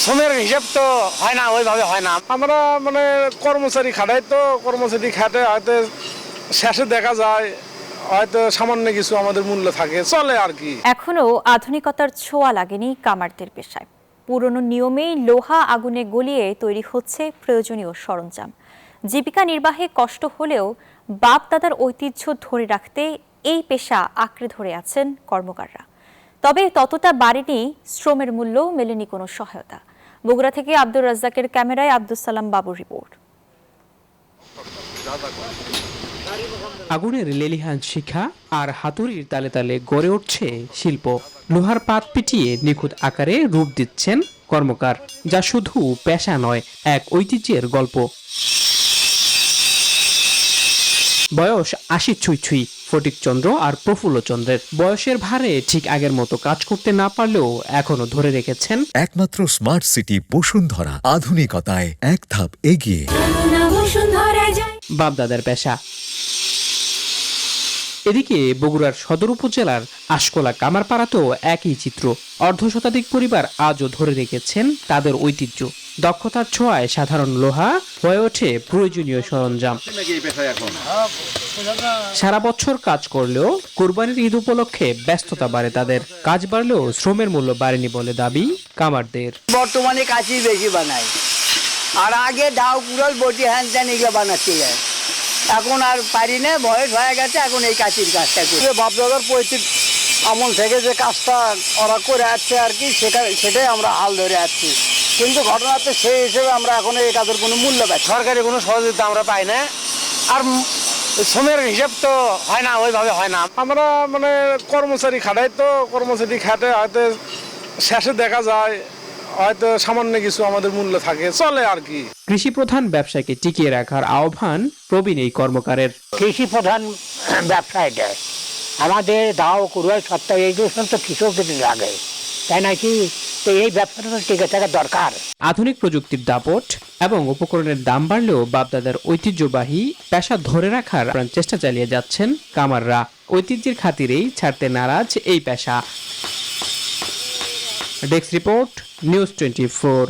শ্রমের হিসাব তো হয় না, ওইভাবে হয় না। আমরা মানে কর্মচারী খাটাই, তো কর্মচারী খাটে হয়তো শেষে দেখা যায় হয়তো সামান্য কিছু আমাদের মূল্য থাকে, চলে আর কি। এখনো আধুনিকতার ছোঁয়া লাগেনি কামারদের পেশায়। পুরনো নিয়মেই লোহা আগুনে গলিয়ে তৈরি হচ্ছে প্রয়োজনীয় সরঞ্জাম। জীবিকা নির্বাহে কষ্ট হলেও বাপ দাদার ঐতিহ্য ধরে রাখতে এই পেশা আঁকড়ে ধরে আছেন কর্মকাররা। তবে ততটা বাড়েনি শ্রমের মূল্য, মেলেনি কোনো সহায়তা। বগুড়া থেকে আব্দুর রাজ্জাকের ক্যামেরায় আব্দুস সালাম বাবুর রিপোর্ট। আগুনের লেলিহান শিখা আর হাতুড়ির তালে তালে গড়ে উঠছে শিল্প। লোহার পাত পিটিয়ে নিখুঁত আকারে রূপ দিচ্ছেন কর্মকার, যা শুধু পেশা নয়, এক ঐতিহ্যের গল্প। বয়স ৮০ ছুঁই ছুঁই ফটিকচন্দ্র আর প্রফুল্লচন্দ্রের। বয়সের ভারে ঠিক আগের মতো কাজ করতে না পারলেও এখনো ধরে রেখেছেন একমাত্র স্মার্ট সিটি বসুন্ধরা, আধুনিকতায় এক ধাপ এগিয়ে। বাপদাদার পেশা। এদিকে বগুড়ার সদর উপজেলার আশকোলা কামারপাড়াতেও একই চিত্র। অর্ধশতাধিক পরিবার আজও ধরে রেখেছেন তাদের ঐতিহ্য। দক্ষতার ছোঁয়ায় সাধারণ লোহা হয়ে ওঠে প্রয়োজনীয় সরঞ্জাম। সারা বছর কাজ করলেও কোরবানির ঈদ উপলক্ষে ব্যস্ততা বাড়ে তাদের। কাজ বাড়লেও শ্রমের মূল্য বাড়েনি বলে দাবি কামারদের। বর্তমানে কাঁচি বেশি বানায়, আর আগে ডাউ কুড়াল বটি হ্যান ত্যান এগুলো বানাচ্ছে যায়। এখন আর পারি না, বয়স হয়ে গেছে, এখন এই কাঁচির কাজটা করি। বাপদাদার পৈতৃক আমল থেকে যে কাজটা ওরা করে আসছে আর কি, সেটাই আমরা হাল ধরে আসছি। কিন্তু ঘটনাতে সেই হিসেবে আমরা এখন এই কাজের কোনো মূল্য পাই, সরকারি কোনো সহযোগিতা আমরা পাই না, আর শ্রমের হিসাব তো হয় না, ওইভাবে হয় না। আমরা মানে কর্মচারী খাটাই, তো কর্মচারী খাটে হয়তো শেষে দেখা যায় হয়তো সামান্য কিছু আমাদের মূল্য থাকে, চলে আর কি। কৃষি প্রধান ব্যবসাকে টিকিয়ে রাখার আহ্বান প্রবীণ এই কর্মকারের। কৃষি প্রধান ব্যবসা এটা আমাদের দাও কুড়াল সত্তা এইগুলো তো কৃষকদের লাগে, তাই নাকি? তো এই ব্যবসাটা তো টিকে থাকা দরকার। আধুনিক প্রযুক্তির দাপট এবং উপকরণের দাম বাড়লেও বাপদাদার ঐতিহ্যবাহী পেশা ধরে রাখার চেষ্টা চালিয়ে যাচ্ছেন কামাররা। ঐতিহ্যের খাতিরেই ছাড়তে নারাজ এই পেশা। Desk report, news 24।